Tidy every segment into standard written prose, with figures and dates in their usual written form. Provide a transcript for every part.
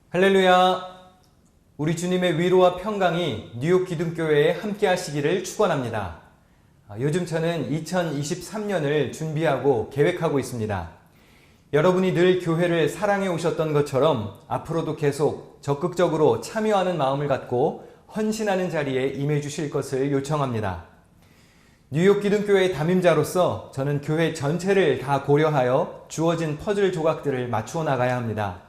할렐루야! 우리 주님의 위로와 평강이 뉴욕 기둥교회에 함께 하시기를 축원합니다. 요즘 저는 2023년을 준비하고 계획하고 있습니다. 여러분이 늘 교회를 사랑해 오셨던 것처럼 앞으로도 계속 적극적으로 참여하는 마음을 갖고 헌신하는 자리에 임해 주실 것을 요청합니다. 뉴욕 기둥교회의 담임자로서 저는 교회 전체를 다 고려하여 주어진 퍼즐 조각들을 맞추어 나가야 합니다.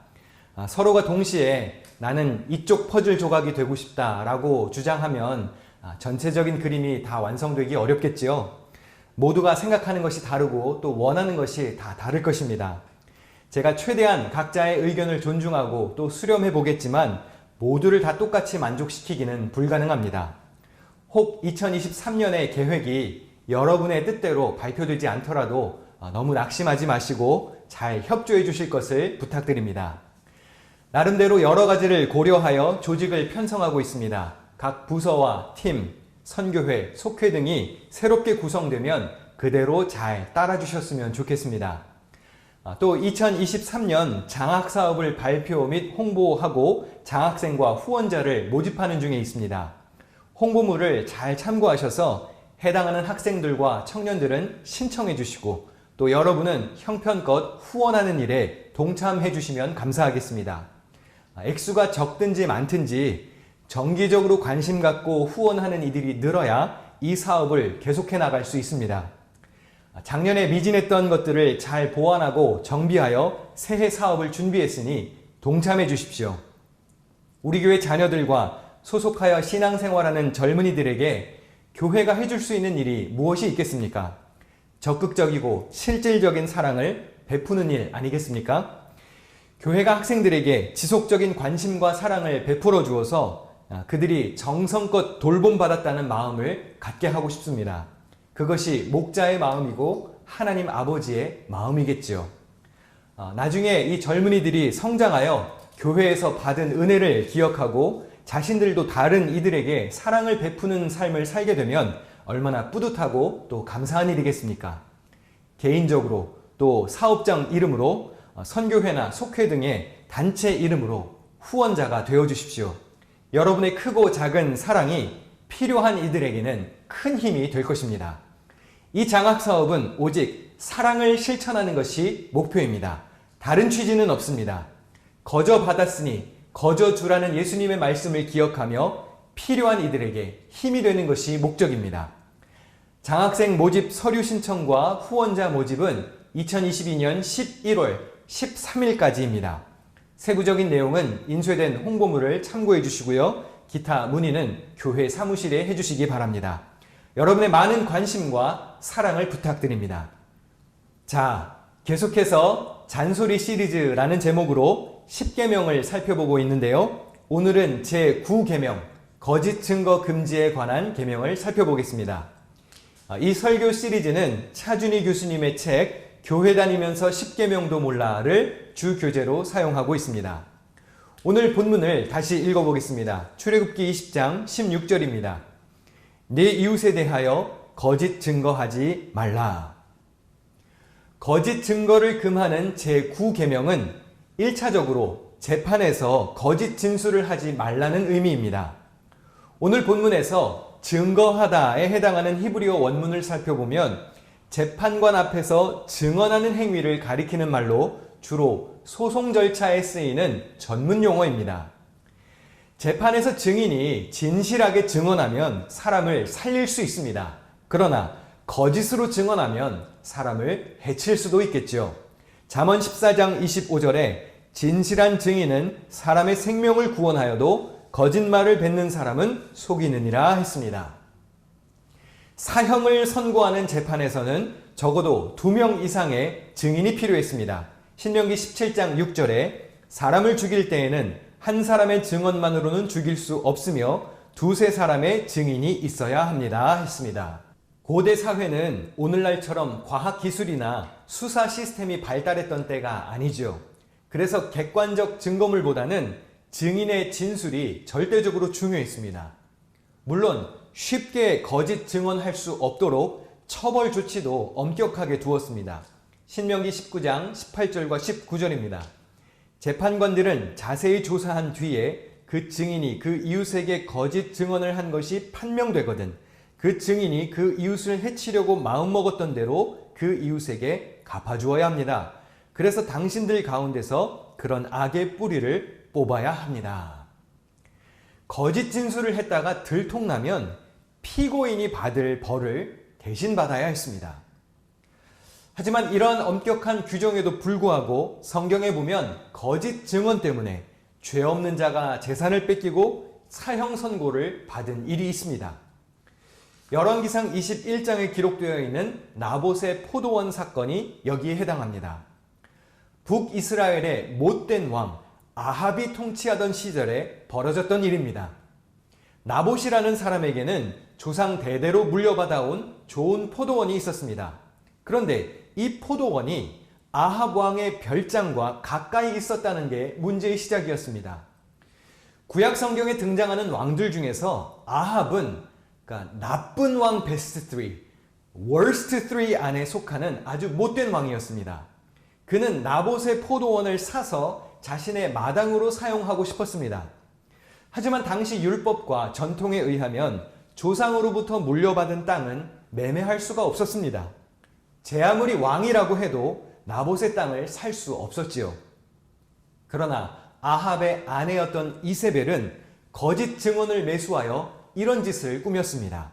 서로가 동시에 나는 이쪽 퍼즐 조각이 되고 싶다라고 주장하면 전체적인 그림이 다 완성되기 어렵겠지요. 모두가 생각하는 것이 다르고 또 원하는 것이 다 다를 것입니다. 제가 최대한 각자의 의견을 존중하고 또 수렴해 보겠지만 모두를 다 똑같이 만족시키기는 불가능합니다. 혹 2023년의 계획이 여러분의 뜻대로 발표되지 않더라도 너무 낙심하지 마시고 잘 협조해 주실 것을 부탁드립니다. 나름대로 여러 가지를 고려하여 조직을 편성하고 있습니다. 각 부서와 팀, 선교회, 속회 등이 새롭게 구성되면 그대로 잘 따라주셨으면 좋겠습니다. 또 2023년 장학사업을 발표 및 홍보하고 장학생과 후원자를 모집하는 중에 있습니다. 홍보물을 잘 참고하셔서 해당하는 학생들과 청년들은 신청해 주시고 또 여러분은 형편껏 후원하는 일에 동참해 주시면 감사하겠습니다. 액수가 적든지 많든지 정기적으로 관심 갖고 후원하는 이들이 늘어야 이 사업을 계속해 나갈 수 있습니다. 작년에 미진했던 것들을 잘 보완하고 정비하여 새해 사업을 준비했으니 동참해 주십시오. 우리 교회 자녀들과 소속하여 신앙생활하는 젊은이들에게 교회가 해줄 수 있는 일이 무엇이 있겠습니까? 적극적이고 실질적인 사랑을 베푸는 일 아니겠습니까? 교회가 학생들에게 지속적인 관심과 사랑을 베풀어 주어서 그들이 정성껏 돌봄받았다는 마음을 갖게 하고 싶습니다. 그것이 목자의 마음이고 하나님 아버지의 마음이겠지요. 나중에 이 젊은이들이 성장하여 교회에서 받은 은혜를 기억하고 자신들도 다른 이들에게 사랑을 베푸는 삶을 살게 되면 얼마나 뿌듯하고 또 감사한 일이겠습니까? 개인적으로 또 사업장 이름으로 선교회나 속회 등의 단체 이름으로 후원자가 되어 주십시오. 여러분의 크고 작은 사랑이 필요한 이들에게는 큰 힘이 될 것입니다. 이 장학사업은 오직 사랑을 실천하는 것이 목표입니다. 다른 취지는 없습니다. 거저 받았으니 거저 주라는 예수님의 말씀을 기억하며 필요한 이들에게 힘이 되는 것이 목적입니다. 장학생 모집 서류 신청과 후원자 모집은 2022년 11월 13일까지입니다. 세부적인 내용은 인쇄된 홍보물을 참고해 주시고요. 기타 문의는 교회 사무실에 해주시기 바랍니다. 여러분의 많은 관심과 사랑을 부탁드립니다. 자, 계속해서 잔소리 시리즈라는 제목으로 10계명을 살펴보고 있는데요. 오늘은 제9계명, 거짓 증거 금지에 관한 계명을 살펴보겠습니다. 이 설교 시리즈는 차준희 교수님의 책 교회 다니면서 10계명도 몰라를 주 교재로 사용하고 있습니다. 오늘 본문을 다시 읽어보겠습니다. 출애굽기 20장 16절입니다. 네 이웃에 대하여 거짓 증거하지 말라. 거짓 증거를 금하는 제9계명은 1차적으로 재판에서 거짓 진술을 하지 말라는 의미입니다. 오늘 본문에서 증거하다에 해당하는 히브리어 원문을 살펴보면 재판관 앞에서 증언하는 행위를 가리키는 말로 주로 소송 절차에 쓰이는 전문 용어입니다. 재판에서 증인이 진실하게 증언하면 사람을 살릴 수 있습니다. 그러나 거짓으로 증언하면 사람을 해칠 수도 있겠죠. 잠언 14장 25절에 진실한 증인은 사람의 생명을 구원하여도 거짓말을 뱉는 사람은 속이느니라 했습니다. 사형을 선고하는 재판에서는 적어도 2명 이상의 증인이 필요했습니다. 신명기 17장 6절에 사람을 죽일 때에는 한 사람의 증언만으로는 죽일 수 없으며 2-3사람의 증인이 있어야 합니다 했습니다. 고대 사회는 오늘날처럼 과학기술이나 수사 시스템이 발달했던 때가 아니죠. 그래서 객관적 증거물보다는 증인의 진술이 절대적으로 중요했습니다. 물론 쉽게 거짓 증언할 수 없도록 처벌 조치도 엄격하게 두었습니다. 신명기 19장 18절과 19절입니다. 재판관들은 자세히 조사한 뒤에 그 증인이 그 이웃에게 거짓 증언을 한 것이 판명되거든 그 증인이 그 이웃을 해치려고 마음먹었던 대로 그 이웃에게 갚아주어야 합니다. 그래서 당신들 가운데서 그런 악의 뿌리를 뽑아야 합니다. 거짓 진술을 했다가 들통나면 피고인이 받을 벌을 대신 받아야 했습니다. 하지만 이러한 엄격한 규정에도 불구하고 성경에 보면 거짓 증언 때문에 죄 없는 자가 재산을 뺏기고 사형 선고를 받은 일이 있습니다. 열왕기상 21장에 기록되어 있는 나봇의 포도원 사건이 여기에 해당합니다. 북이스라엘의 못된 왕 아합이 통치하던 시절에 벌어졌던 일입니다. 나봇이라는 사람에게는 조상 대대로 물려받아온 좋은 포도원이 있었습니다. 그런데 이 포도원이 아합 왕의 별장과 가까이 있었다는 게 문제의 시작이었습니다. 구약 성경에 등장하는 왕들 중에서 아합은 나쁜 왕 베스트 3, 월스트 3 안에 속하는 아주 못된 왕이었습니다. 그는 나봇의 포도원을 사서 자신의 마당으로 사용하고 싶었습니다. 하지만 당시 율법과 전통에 의하면 조상으로부터 물려받은 땅은 매매할 수가 없었습니다. 제 아무리 왕이라고 해도 나봇의 땅을 살 수 없었지요. 그러나 아합의 아내였던 이세벨은 거짓 증언을 매수하여 이런 짓을 꾸몄습니다.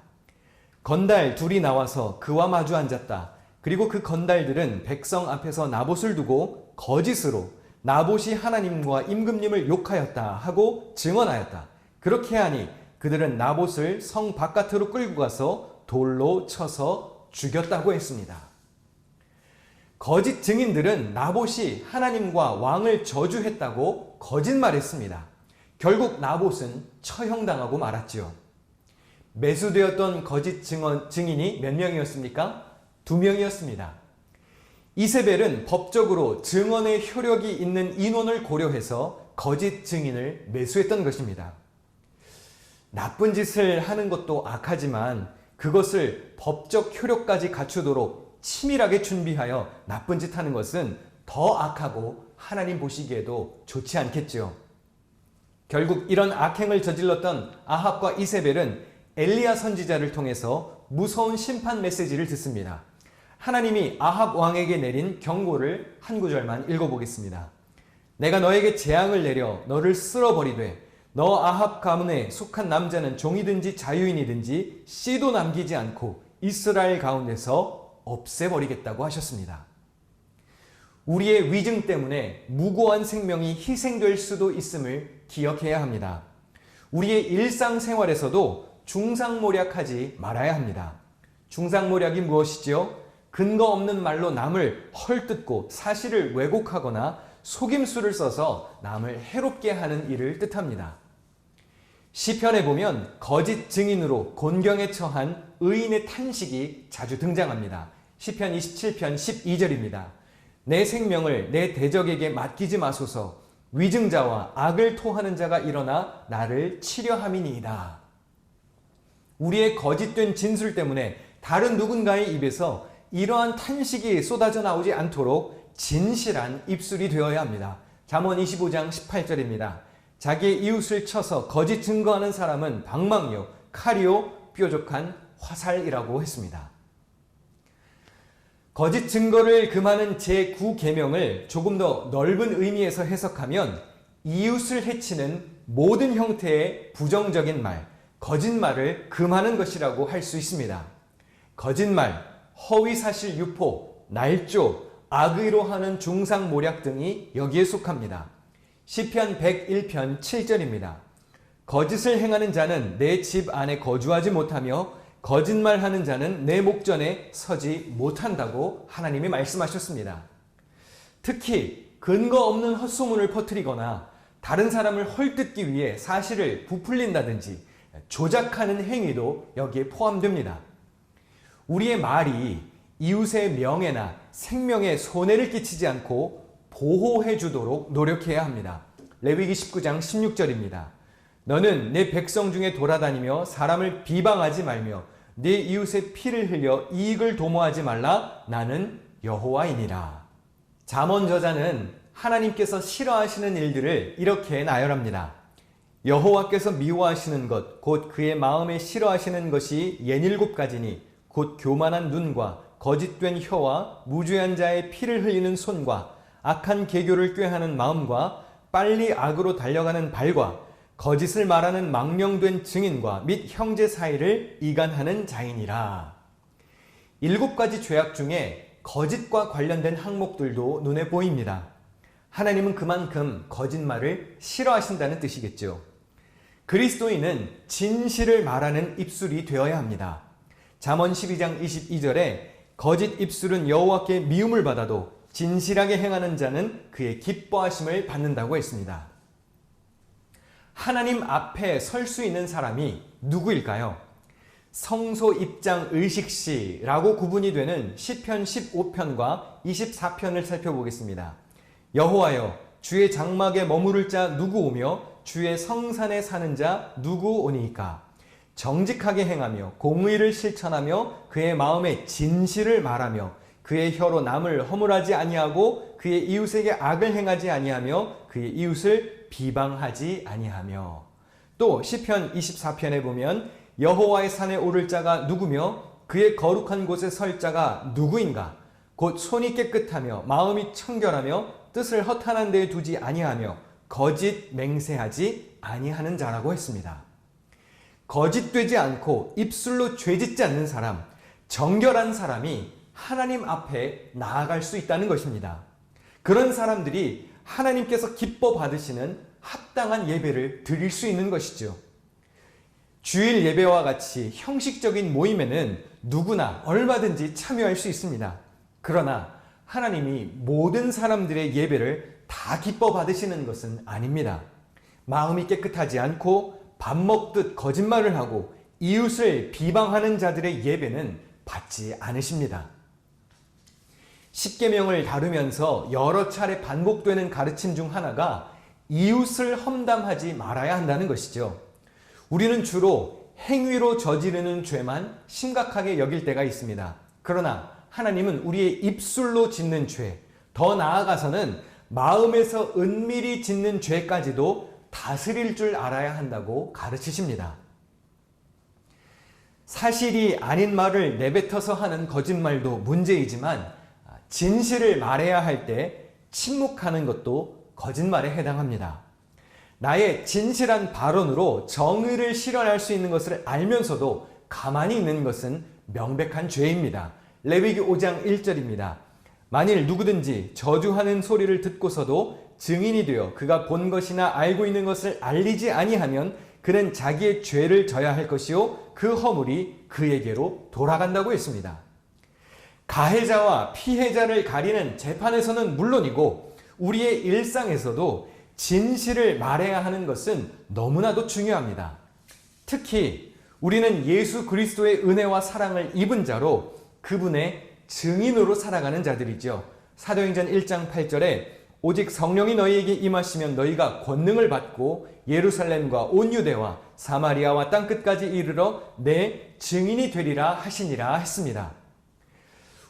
건달 둘이 나와서 그와 마주 앉았다. 그리고 그 건달들은 백성 앞에서 나봇을 두고 거짓으로 나봇이 하나님과 임금님을 욕하였다 하고 증언하였다. 그렇게 하니 그들은 나봇을 성 바깥으로 끌고 가서 돌로 쳐서 죽였다고 했습니다. 거짓 증인들은 나봇이 하나님과 왕을 저주했다고 거짓말했습니다. 결국 나봇은 처형당하고 말았지요. 매수되었던 거짓 증인이 몇 명이었습니까? 2명이었습니다. 이세벨은 법적으로 증언의 효력이 있는 인원을 고려해서 거짓 증인을 매수했던 것입니다. 나쁜 짓을 하는 것도 악하지만 그것을 법적 효력까지 갖추도록 치밀하게 준비하여 나쁜 짓 하는 것은 더 악하고 하나님 보시기에도 좋지 않겠지요. 결국 이런 악행을 저질렀던 아합과 이세벨은 엘리야 선지자를 통해서 무서운 심판 메시지를 듣습니다. 하나님이 아합 왕에게 내린 경고를 한 구절만 읽어보겠습니다. 내가 너에게 재앙을 내려 너를 쓸어버리되 너 아합 가문에 속한 남자는 종이든지 자유인이든지 씨도 남기지 않고 이스라엘 가운데서 없애버리겠다고 하셨습니다. 우리의 위증 때문에 무고한 생명이 희생될 수도 있음을 기억해야 합니다. 우리의 일상생활에서도 중상모략하지 말아야 합니다. 중상모략이 무엇이지요? 근거 없는 말로 남을 헐뜯고 사실을 왜곡하거나 속임수를 써서 남을 해롭게 하는 일을 뜻합니다. 시편에 보면 거짓 증인으로 곤경에 처한 의인의 탄식이 자주 등장합니다. 시편 27편 12절입니다. 내 생명을 내 대적에게 맡기지 마소서. 위증자와 악을 토하는 자가 일어나 나를 치려함이니이다. 우리의 거짓된 진술 때문에 다른 누군가의 입에서 이러한 탄식이 쏟아져 나오지 않도록 진실한 입술이 되어야 합니다. 잠언 25장 18절입니다. 자기의 이웃을 쳐서 거짓 증거하는 사람은 방망이요 칼이요 뾰족한 화살이라고 했습니다. 거짓 증거를 금하는 제9계명을 조금 더 넓은 의미에서 해석하면 이웃을 해치는 모든 형태의 부정적인 말, 거짓말을 금하는 것이라고 할 수 있습니다. 거짓말, 허위사실 유포, 날조, 악의로 하는 중상모략 등이 여기에 속합니다. 시편 101편 7절입니다. 거짓을 행하는 자는 내 집 안에 거주하지 못하며 거짓말하는 자는 내 목전에 서지 못한다고 하나님이 말씀하셨습니다. 특히 근거 없는 헛소문을 퍼뜨리거나 다른 사람을 헐뜯기 위해 사실을 부풀린다든지 조작하는 행위도 여기에 포함됩니다. 우리의 말이 이웃의 명예나 생명에 손해를 끼치지 않고 보호해 주도록 노력해야 합니다. 레위기 19장 16절입니다. 너는 내 백성 중에 돌아다니며 사람을 비방하지 말며 네 이웃의 피를 흘려 이익을 도모하지 말라. 나는 여호와이니라. 잠언 저자는 하나님께서 싫어하시는 일들을 이렇게 나열합니다. 여호와께서 미워하시는 것, 곧 그의 마음에 싫어하시는 것이 67가지니 곧 교만한 눈과 거짓된 혀와 무죄한 자의 피를 흘리는 손과 악한 계교를 꾀하는 마음과 빨리 악으로 달려가는 발과 거짓을 말하는 망령된 증인과 및 형제 사이를 이간하는 자이니라. 7가지 죄악 중에 거짓과 관련된 항목들도 눈에 보입니다. 하나님은 그만큼 거짓말을 싫어하신다는 뜻이겠죠. 그리스도인은 진실을 말하는 입술이 되어야 합니다. 잠언 12장 22절에 거짓 입술은 여호와께 미움을 받아도 진실하게 행하는 자는 그의 기뻐하심을 받는다고 했습니다. 하나님 앞에 설 수 있는 사람이 누구일까요? 성소 입장 의식시라고 구분이 되는 시편 15편과 24편을 살펴보겠습니다. 여호와여, 주의 장막에 머무를 자 누구 오며 주의 성산에 사는 자 누구 오니까? 정직하게 행하며 공의를 실천하며 그의 마음에 진실을 말하며 그의 혀로 남을 허물하지 아니하고 그의 이웃에게 악을 행하지 아니하며 그의 이웃을 비방하지 아니하며. 또 시편 24편에 보면 여호와의 산에 오를 자가 누구며 그의 거룩한 곳에 설 자가 누구인가? 곧 손이 깨끗하며 마음이 청결하며 뜻을 허탄한 데에 두지 아니하며 거짓 맹세하지 아니하는 자라고 했습니다. 거짓되지 않고 입술로 죄짓지 않는 사람, 정결한 사람이 하나님 앞에 나아갈 수 있다는 것입니다. 그런 사람들이 하나님께서 기뻐 받으시는 합당한 예배를 드릴 수 있는 것이죠. 주일 예배와 같이 형식적인 모임에는 누구나 얼마든지 참여할 수 있습니다. 그러나 하나님이 모든 사람들의 예배를 다 기뻐 받으시는 것은 아닙니다. 마음이 깨끗하지 않고 밥 먹듯 거짓말을 하고 이웃을 비방하는 자들의 예배는 받지 않으십니다. 십계명을 다루면서 여러 차례 반복되는 가르침 중 하나가 이웃을 험담하지 말아야 한다는 것이죠. 우리는 주로 행위로 저지르는 죄만 심각하게 여길 때가 있습니다. 그러나 하나님은 우리의 입술로 짓는 죄, 더 나아가서는 마음에서 은밀히 짓는 죄까지도 다스릴 줄 알아야 한다고 가르치십니다. 사실이 아닌 말을 내뱉어서 하는 거짓말도 문제이지만 진실을 말해야 할 때 침묵하는 것도 거짓말에 해당합니다. 나의 진실한 발언으로 정의를 실현할 수 있는 것을 알면서도 가만히 있는 것은 명백한 죄입니다. 레위기 5장 1절입니다. 만일 누구든지 저주하는 소리를 듣고서도 증인이 되어 그가 본 것이나 알고 있는 것을 알리지 아니하면 그는 자기의 죄를 져야 할 것이요 그 허물이 그에게로 돌아간다고 했습니다. 가해자와 피해자를 가리는 재판에서는 물론이고 우리의 일상에서도 진실을 말해야 하는 것은 너무나도 중요합니다. 특히 우리는 예수 그리스도의 은혜와 사랑을 입은 자로 그분의 증인으로 살아가는 자들이죠. 사도행전 1장 8절에 오직 성령이 너희에게 임하시면 너희가 권능을 받고 예루살렘과 온 유대와 사마리아와 땅끝까지 이르러 내 증인이 되리라 하시니라 했습니다.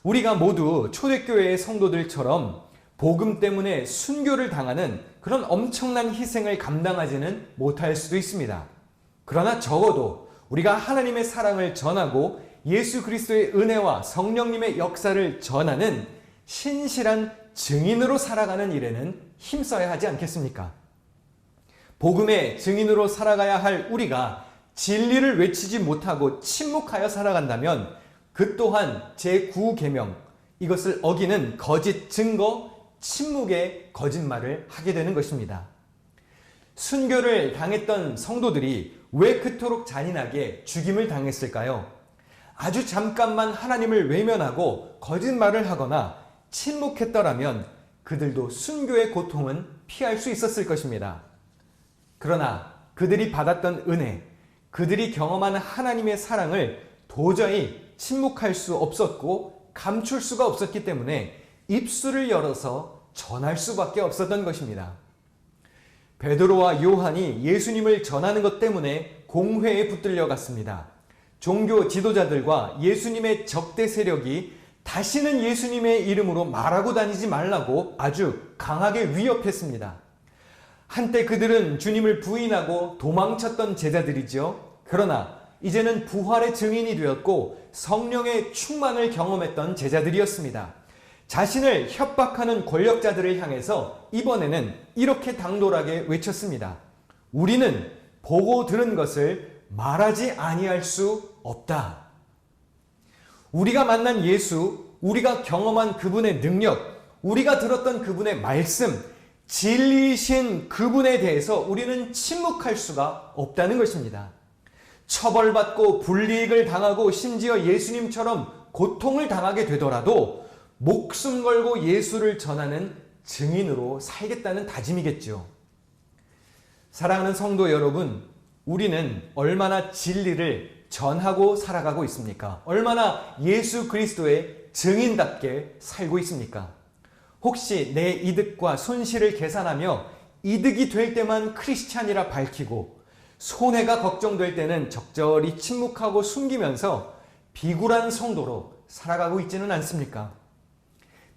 우리가 모두 초대교회의 성도들처럼 복음 때문에 순교를 당하는 그런 엄청난 희생을 감당하지는 못할 수도 있습니다. 그러나 적어도 우리가 하나님의 사랑을 전하고 예수 그리스도의 은혜와 성령님의 역사를 전하는 신실한 증인으로 살아가는 일에는 힘써야 하지 않겠습니까? 복음의 증인으로 살아가야 할 우리가 진리를 외치지 못하고 침묵하여 살아간다면 그 또한 제9계명, 이것을 어기는 거짓 증거, 침묵의 거짓말을 하게 되는 것입니다. 순교를 당했던 성도들이 왜 그토록 잔인하게 죽임을 당했을까요? 아주 잠깐만 하나님을 외면하고 거짓말을 하거나 침묵했더라면 그들도 순교의 고통은 피할 수 있었을 것입니다. 그러나 그들이 받았던 은혜, 그들이 경험하는 하나님의 사랑을 도저히 침묵할 수 없었고 감출 수가 없었기 때문에 입술을 열어서 전할 수밖에 없었던 것입니다. 베드로와 요한이 예수님을 전하는 것 때문에 공회에 붙들려 갔습니다. 종교 지도자들과 예수님의 적대 세력이 다시는 예수님의 이름으로 말하고 다니지 말라고 아주 강하게 위협했습니다. 한때 그들은 주님을 부인하고 도망쳤던 제자들이죠. 그러나 이제는 부활의 증인이 되었고 성령의 충만을 경험했던 제자들이었습니다. 자신을 협박하는 권력자들을 향해서 이번에는 이렇게 당돌하게 외쳤습니다. 우리는 보고 들은 것을 말하지 아니할 수 없다. 우리가 만난 예수, 우리가 경험한 그분의 능력, 우리가 들었던 그분의 말씀, 진리이신 그분에 대해서 우리는 침묵할 수가 없다는 것입니다. 처벌받고 불이익을 당하고 심지어 예수님처럼 고통을 당하게 되더라도 목숨 걸고 예수를 전하는 증인으로 살겠다는 다짐이겠죠. 사랑하는 성도 여러분, 우리는 얼마나 진리를 전하고 살아가고 있습니까? 얼마나 예수 그리스도의 증인답게 살고 있습니까? 혹시 내 이득과 손실을 계산하며 이득이 될 때만 크리스찬이라 밝히고 손해가 걱정될 때는 적절히 침묵하고 숨기면서 비굴한 성도로 살아가고 있지는 않습니까?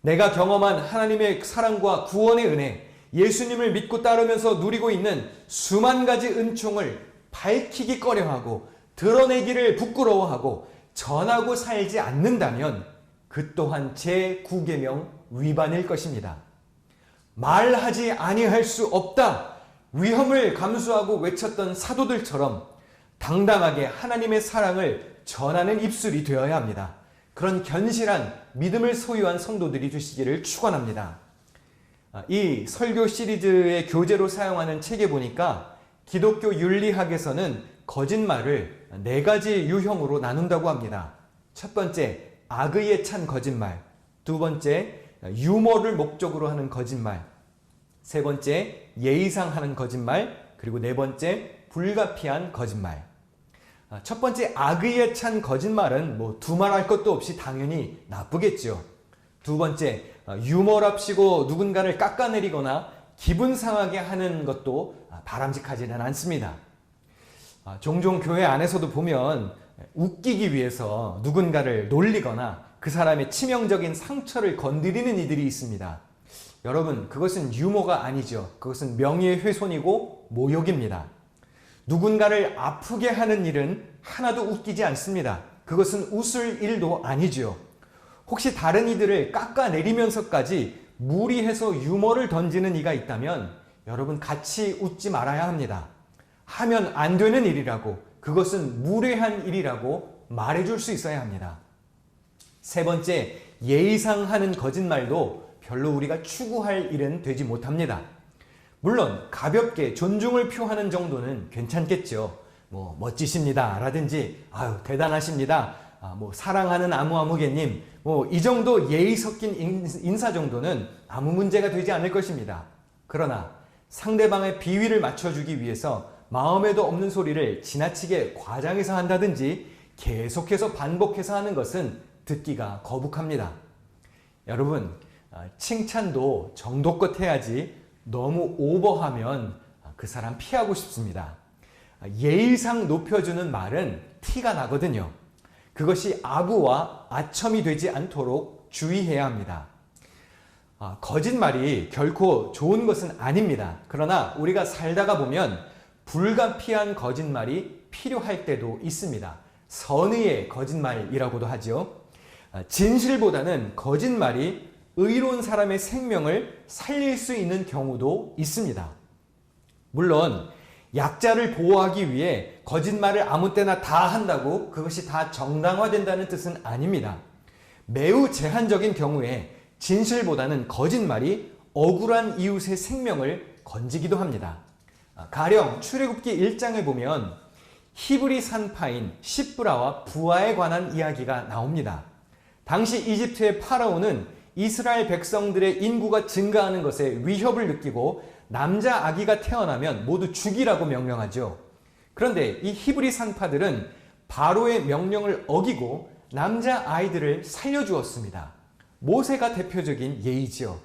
내가 경험한 하나님의 사랑과 구원의 은혜, 예수님을 믿고 따르면서 누리고 있는 수만 가지 은총을 밝히기 꺼려하고 드러내기를 부끄러워하고 전하고 살지 않는다면 그 또한 제9계명 위반일 것입니다. 말하지 아니할 수 없다. 위험을 감수하고 외쳤던 사도들처럼 당당하게 하나님의 사랑을 전하는 입술이 되어야 합니다. 그런 견실한 믿음을 소유한 성도들이 되시기를 축원합니다. 이 설교 시리즈의 교재로 사용하는 책에 보니까 기독교 윤리학에서는 거짓말을 4가지 유형으로 나눈다고 합니다. 첫 번째, 악의에 찬 거짓말. 두 번째, 유머를 목적으로 하는 거짓말. 세 번째, 예의상 하는 거짓말. 그리고 네 번째, 불가피한 거짓말. 첫 번째, 악의에 찬 거짓말은 두말할 것도 없이 당연히 나쁘겠죠. 두 번째, 유머랍시고 누군가를 깎아내리거나 기분 상하게 하는 것도 바람직하지는 않습니다. 종종 교회 안에서도 보면 웃기기 위해서 누군가를 놀리거나 그 사람의 치명적인 상처를 건드리는 이들이 있습니다. 여러분, 그것은 유머가 아니죠. 그것은 명예훼손이고 모욕입니다. 누군가를 아프게 하는 일은 하나도 웃기지 않습니다. 그것은 웃을 일도 아니죠. 혹시 다른 이들을 깎아내리면서까지 무리해서 유머를 던지는 이가 있다면 여러분 같이 웃지 말아야 합니다. 하면 안 되는 일이라고, 그것은 무례한 일이라고 말해줄 수 있어야 합니다. 세 번째, 예의상 하는 거짓말도 별로 우리가 추구할 일은 되지 못합니다. 물론 가볍게 존중을 표하는 정도는 괜찮겠죠. 멋지십니다 라든지 대단하십니다, 사랑하는 아무개님, 이 정도 예의 섞인 인사 정도는 아무 문제가 되지 않을 것입니다. 그러나 상대방의 비위를 맞춰주기 위해서 마음에도 없는 소리를 지나치게 과장해서 한다든지 계속해서 반복해서 하는 것은 듣기가 거북합니다. 여러분, 칭찬도 정도껏 해야지 너무 오버하면 그 사람 피하고 싶습니다. 예의상 높여주는 말은 티가 나거든요. 그것이 아부와 아첨이 되지 않도록 주의해야 합니다. 거짓말이 결코 좋은 것은 아닙니다. 그러나 우리가 살다가 보면 불가피한 거짓말이 필요할 때도 있습니다. 선의의 거짓말이라고도 하죠. 진실보다는 거짓말이 의로운 사람의 생명을 살릴 수 있는 경우도 있습니다. 물론 약자를 보호하기 위해 거짓말을 아무 때나 다 한다고 그것이 다 정당화된다는 뜻은 아닙니다. 매우 제한적인 경우에 진실보다는 거짓말이 억울한 이웃의 생명을 건지기도 합니다. 가령 출애굽기 1장에 보면 히브리 산파인 시브라와 부하에 관한 이야기가 나옵니다. 당시 이집트의 파라오는 이스라엘 백성들의 인구가 증가하는 것에 위협을 느끼고 남자 아기가 태어나면 모두 죽이라고 명령하죠. 그런데 이 히브리 산파들은 바로의 명령을 어기고 남자 아이들을 살려주었습니다. 모세가 대표적인 예이지요.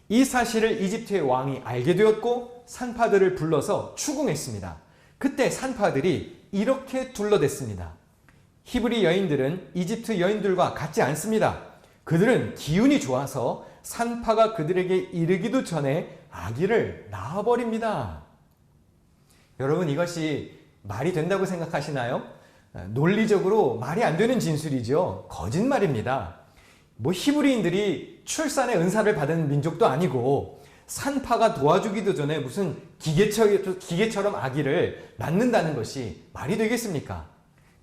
이 사실을 이집트의 왕이 알게 되었고 산파들을 불러서 추궁했습니다. 그때 산파들이 이렇게 둘러댔습니다. 히브리 여인들은 이집트 여인들과 같지 않습니다. 그들은 기운이 좋아서 산파가 그들에게 이르기도 전에 아기를 낳아버립니다. 여러분, 이것이 말이 된다고 생각하시나요? 논리적으로 말이 안 되는 진술이죠. 거짓말입니다. 히브리인들이 출산의 은사를 받은 민족도 아니고 산파가 도와주기도 전에 무슨 기계처럼 아기를 낳는다는 것이 말이 되겠습니까?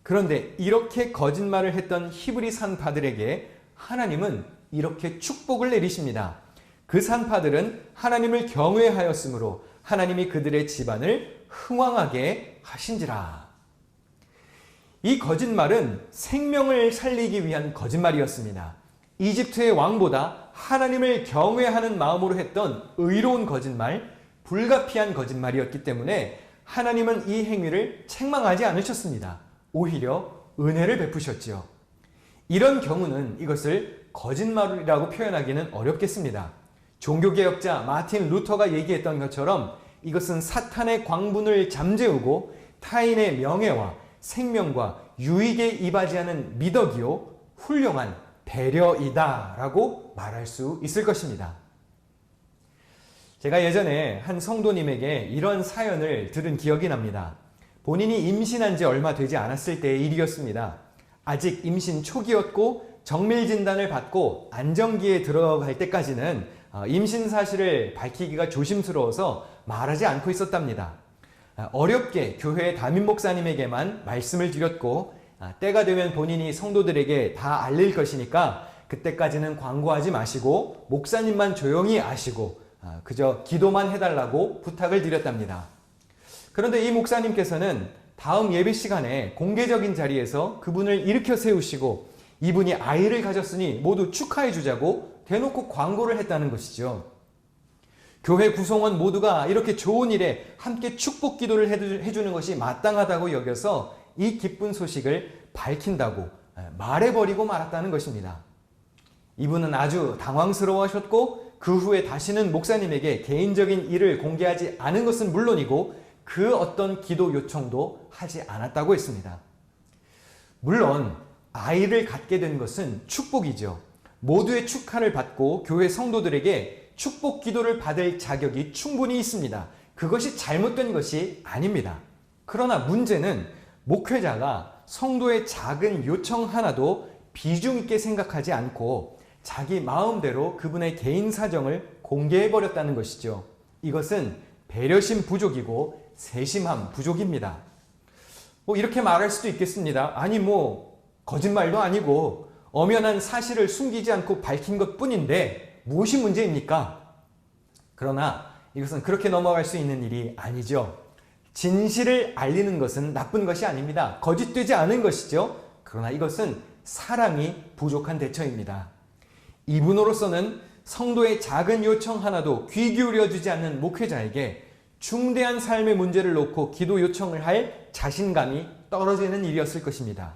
그런데 이렇게 거짓말을 했던 히브리 산파들에게 하나님은 이렇게 축복을 내리십니다. 그 산파들은 하나님을 경외하였으므로 하나님이 그들의 집안을 흥왕하게 하신지라. 이 거짓말은 생명을 살리기 위한 거짓말이었습니다. 이집트의 왕보다 하나님을 경외하는 마음으로 했던 의로운 거짓말, 불가피한 거짓말이었기 때문에 하나님은 이 행위를 책망하지 않으셨습니다. 오히려 은혜를 베푸셨지요. 이런 경우는 이것을 거짓말이라고 표현하기는 어렵겠습니다. 종교개혁자 마틴 루터가 얘기했던 것처럼 이것은 사탄의 광분을 잠재우고 타인의 명예와 생명과 유익에 이바지하는 미덕이요 훌륭한 배려이다 라고 말할 수 있을 것입니다. 제가 예전에 한 성도님에게 이런 사연을 들은 기억이 납니다. 본인이 임신한 지 얼마 되지 않았을 때의 일이었습니다. 아직 임신 초기였고 정밀 진단을 받고 안정기에 들어갈 때까지는 임신 사실을 밝히기가 조심스러워서 말하지 않고 있었답니다. 어렵게 교회 담임 목사님에게만 말씀을 드렸고 때가 되면 본인이 성도들에게 다 알릴 것이니까 그때까지는 광고하지 마시고 목사님만 조용히 아시고 그저 기도만 해달라고 부탁을 드렸답니다. 그런데 이 목사님께서는 다음 예배 시간에 공개적인 자리에서 그분을 일으켜 세우시고 이분이 아이를 가졌으니 모두 축하해 주자고 대놓고 광고를 했다는 것이죠. 교회 구성원 모두가 이렇게 좋은 일에 함께 축복 기도를 해주는 것이 마땅하다고 여겨서 이 기쁜 소식을 밝힌다고 말해버리고 말았다는 것입니다. 이분은 아주 당황스러워하셨고 그 후에 다시는 목사님에게 개인적인 일을 공개하지 않은 것은 물론이고 그 어떤 기도 요청도 하지 않았다고 했습니다. 물론 아이를 갖게 된 것은 축복이죠. 모두의 축하를 받고 교회 성도들에게 축복 기도를 받을 자격이 충분히 있습니다. 그것이 잘못된 것이 아닙니다. 그러나 문제는 목회자가 성도의 작은 요청 하나도 비중 있게 생각하지 않고 자기 마음대로 그분의 개인 사정을 공개해버렸다는 것이죠. 이것은 배려심 부족이고 세심함 부족입니다. 이렇게 말할 수도 있겠습니다. 아니 거짓말도 아니고 엄연한 사실을 숨기지 않고 밝힌 것 뿐인데 무엇이 문제입니까? 그러나 이것은 그렇게 넘어갈 수 있는 일이 아니죠. 진실을 알리는 것은 나쁜 것이 아닙니다. 거짓되지 않은 것이죠. 그러나 이것은 사랑이 부족한 대처입니다. 이분으로서는 성도의 작은 요청 하나도 귀 기울여주지 않는 목회자에게 중대한 삶의 문제를 놓고 기도 요청을 할 자신감이 떨어지는 일이었을 것입니다.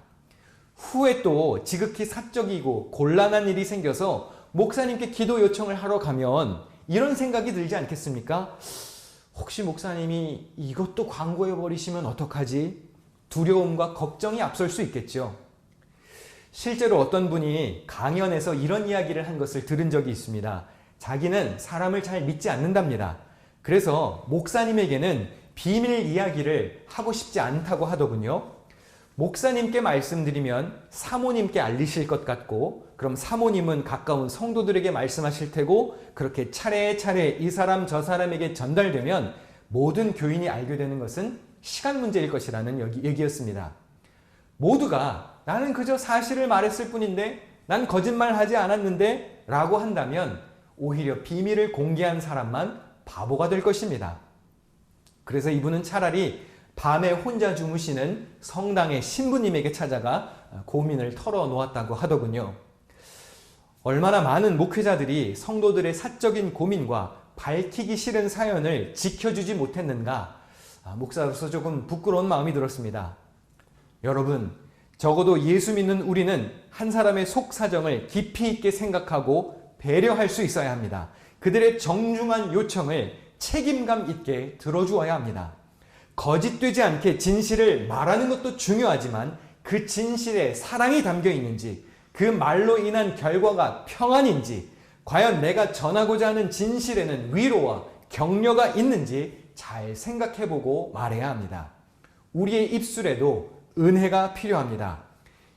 후에 또 지극히 사적이고 곤란한 일이 생겨서 목사님께 기도 요청을 하러 가면 이런 생각이 들지 않겠습니까? 혹시 목사님이 이것도 광고해버리시면 어떡하지? 두려움과 걱정이 앞설 수 있겠죠. 실제로 어떤 분이 강연에서 이런 이야기를 한 것을 들은 적이 있습니다. 자기는 사람을 잘 믿지 않는답니다. 그래서 목사님에게는 비밀 이야기를 하고 싶지 않다고 하더군요. 목사님께 말씀드리면 사모님께 알리실 것 같고 그럼 사모님은 가까운 성도들에게 말씀하실 테고 그렇게 차례차례 이 사람 저 사람에게 전달되면 모든 교인이 알게 되는 것은 시간 문제일 것이라는 얘기였습니다. 모두가 나는 그저 사실을 말했을 뿐인데 난 거짓말하지 않았는데 라고 한다면 오히려 비밀을 공개한 사람만 바보가 될 것입니다. 그래서 이분은 차라리 밤에 혼자 주무시는 성당의 신부님에게 찾아가 고민을 털어놓았다고 하더군요. 얼마나 많은 목회자들이 성도들의 사적인 고민과 밝히기 싫은 사연을 지켜주지 못했는가 목사로서 조금 부끄러운 마음이 들었습니다. 여러분, 적어도 예수 믿는 우리는 한 사람의 속 사정을 깊이 있게 생각하고 배려할 수 있어야 합니다. 그들의 정중한 요청을 책임감 있게 들어주어야 합니다. 거짓되지 않게 진실을 말하는 것도 중요하지만 그 진실에 사랑이 담겨 있는지, 그 말로 인한 결과가 평안인지, 과연 내가 전하고자 하는 진실에는 위로와 격려가 있는지 잘 생각해보고 말해야 합니다. 우리의 입술에도 은혜가 필요합니다.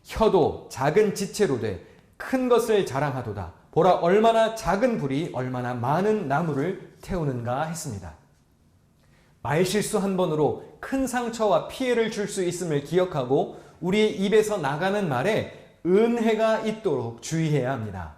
혀도 작은 지체로 돼 큰 것을 자랑하도다. 보라 얼마나 작은 불이 얼마나 많은 나무를 태우는가 했습니다. 말실수 한 번으로 큰 상처와 피해를 줄 수 있음을 기억하고 우리의 입에서 나가는 말에 은혜가 있도록 주의해야 합니다.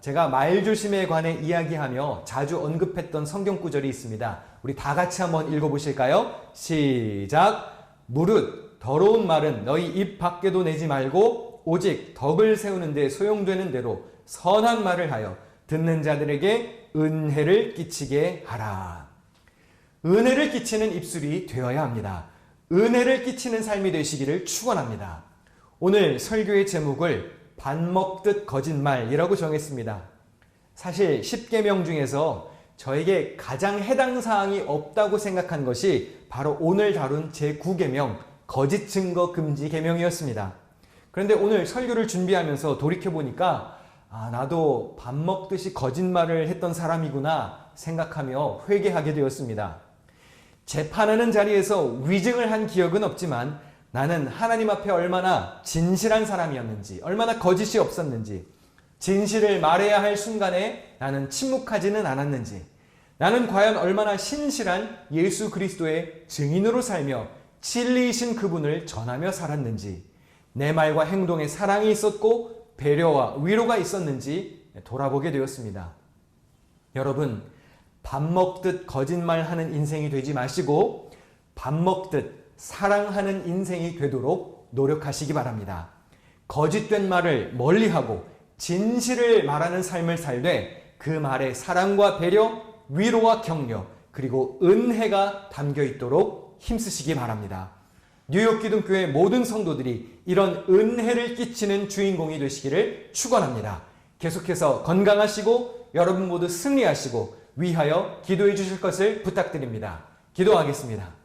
제가 말조심에 관해 이야기하며 자주 언급했던 성경 구절이 있습니다. 우리 다 같이 한번 읽어보실까요? 시작! 무릇 더러운 말은 너희 입 밖에도 내지 말고 오직 덕을 세우는 데 소용되는 대로 선한 말을 하여 듣는 자들에게 은혜를 끼치게 하라. 은혜를 끼치는 입술이 되어야 합니다. 은혜를 끼치는 삶이 되시기를 축원합니다. 오늘 설교의 제목을 밥 먹듯 거짓말이라고 정했습니다. 사실 10계명 중에서 저에게 가장 해당 사항이 없다고 생각한 것이 바로 오늘 다룬 제9계명 거짓 증거 금지 계명이었습니다. 그런데 오늘 설교를 준비하면서 돌이켜보니까 나도 밥 먹듯이 거짓말을 했던 사람이구나 생각하며 회개하게 되었습니다. 재판하는 자리에서 위증을 한 기억은 없지만 나는 하나님 앞에 얼마나 진실한 사람이었는지, 얼마나 거짓이 없었는지, 진실을 말해야 할 순간에 나는 침묵하지는 않았는지, 나는 과연 얼마나 신실한 예수 그리스도의 증인으로 살며 진리이신 그분을 전하며 살았는지, 내 말과 행동에 사랑이 있었고 배려와 위로가 있었는지 돌아보게 되었습니다. 여러분, 밥 먹듯 거짓말하는 인생이 되지 마시고 밥 먹듯 사랑하는 인생이 되도록 노력하시기 바랍니다. 거짓된 말을 멀리하고 진실을 말하는 삶을 살되 그 말에 사랑과 배려, 위로와 격려, 그리고 은혜가 담겨 있도록 힘쓰시기 바랍니다. 뉴욕 기둥교회 모든 성도들이 이런 은혜를 끼치는 주인공이 되시기를 축원합니다. 계속해서 건강하시고 여러분 모두 승리하시고 위하여 기도해 주실 것을 부탁드립니다. 기도하겠습니다.